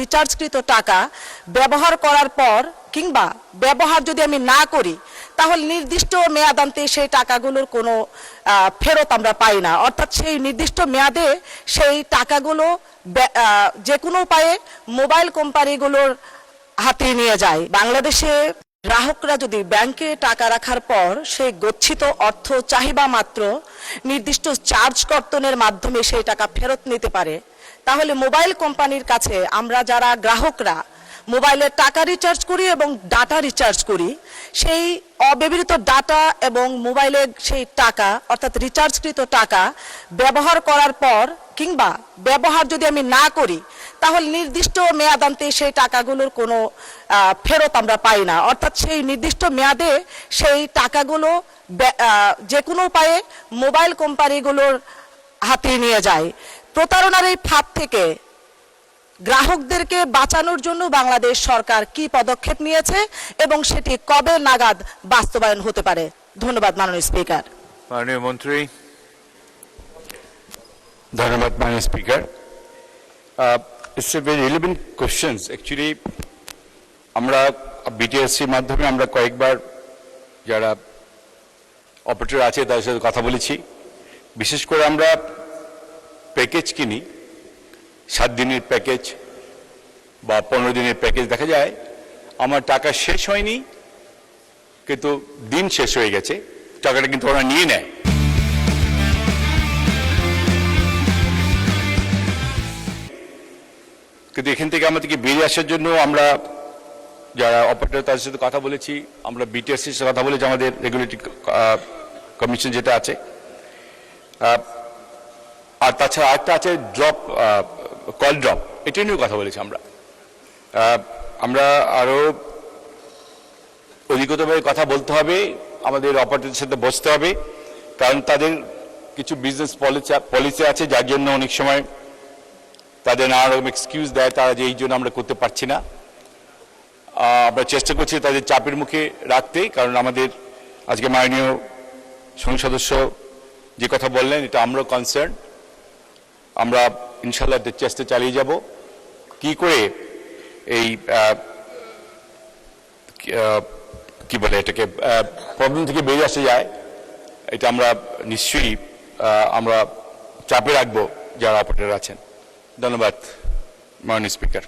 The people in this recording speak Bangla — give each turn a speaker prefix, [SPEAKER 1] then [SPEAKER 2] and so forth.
[SPEAKER 1] রিচার্জকৃত টাকা ব্যবহার করার পর কিংবা ব্যবহার যদি আমি না করি তাহলে নির্দিষ্ট মেয়াদান্তে সেই টাকাগুলোর কোনো ফেরত আমরা পাই না, অর্থাৎ সেই নির্দিষ্ট মেয়াদে সেই টাকাগুলো যে কোনো উপায়ে মোবাইল কোম্পানিগুলোর হাতে নিয়ে যায়। বাংলাদেশে গ্রাহকরা যদি ব্যাংকে টাকা রাখার পর সেই গচ্ছিত অর্থ চাহিদা মাত্র নির্দিষ্ট চার্জ কর্তনের মাধ্যমে সেই টাকা ফেরত নিতে পারে, তাহলে মোবাইল কোম্পানির কাছে আমরা যারা গ্রাহকরা মোবাইলের টাকা রিচার্জ করি এবং ডাটা রিচার্জ করি, সেই অব্যবহৃত ডাটা এবং মোবাইলের সেই টাকা অর্থাৎ রিচার্জকৃত টাকা ব্যবহার করার পর কিংবা ব্যবহার যদি আমি না করি তাহলে নির্দিষ্ট মেয়াদান্তে সেই টাকাগুলোর কোনো ফেরত আমরা পাই না, অর্থাৎ সেই নির্দিষ্ট মেয়াদে সেই টাকাগুলো যে কোনো উপায়ে মোবাইল কোম্পানিগুলোর হাতে নিয়ে যায়। প্রতারণার এই ফাঁদ থেকে গ্রাহকদেরকে বাঁচানোর জন্য বাংলাদেশ সরকার কি পদক্ষেপ নিয়েছে এবং সেটি কবে নাগাদ বাস্তবায়ন হতে পারে? ধন্যবাদ মাননীয় স্পিকার।
[SPEAKER 2] মাননীয় মন্ত্রী।
[SPEAKER 3] ধন্যবাদ মাননীয় speaker. It's a very relevant questions. Actually, আমরা বিটিএসসির মাধ্যমে আমরা কয়েকবার যারা অপারেটর আছে তাদের সাথে কথা বলেছি। বিশেষ করে আমরা প্যাকেজ কিনি, 7 দিনের প্যাকেজ বা 15 দিনের প্যাকেজ, দেখা যায় আমার টাকা শেষ হয়নি কিন্তু দিন শেষ হয়ে গেছে, টাকাটা কিন্তু ওরা নিয়ে নেয়। কিন্তু এখান থেকে আমাদেরকে বেরিয়ে আসার জন্য আমরা যারা অপারেটর তাদের সাথে কথা বলেছি, আমরা বিটিএসসির সাথে কথা বলেছি, আমাদের রেগুলেটরি কমিশন যেটা আছে, আর তাছাড়া আরেকটা আছে ড্রপ, কল ড্রপ, এটা নিয়েও কথা বলেছি। আমরা আরো অধিকতভাবে কথা বলতে হবে, আমাদের অপারেটরদের সাথে বসতে হবে, কারণ তাদের কিছু বিজনেস পলিসি আছে যার জন্য অনেক সময় তাদের নানা রকম এক্সকিউজ দেয়, তারা যে এই জন্য আমরা করতে পারছি না। আমরা চেষ্টা করছি তাদের চাপের মুখে রাখতে, কারণ আমাদের আজকে মাননীয় সংসদ সদস্য যে কথা বললেন এটা আমরাও কনসার্ন। আমরা ইনশাল্লাহ চেষ্টা চালিয়ে যাব কি করে এই কি বলে এটাকে প্রবলেম থেকে বেরিয়ে আসা যায়, এটা আমরা নিশ্চয়ই আমরা চাপে রাখবো যারা অপারেটর আছেন। ধন্যবাদ মাননীয় স্পিকার।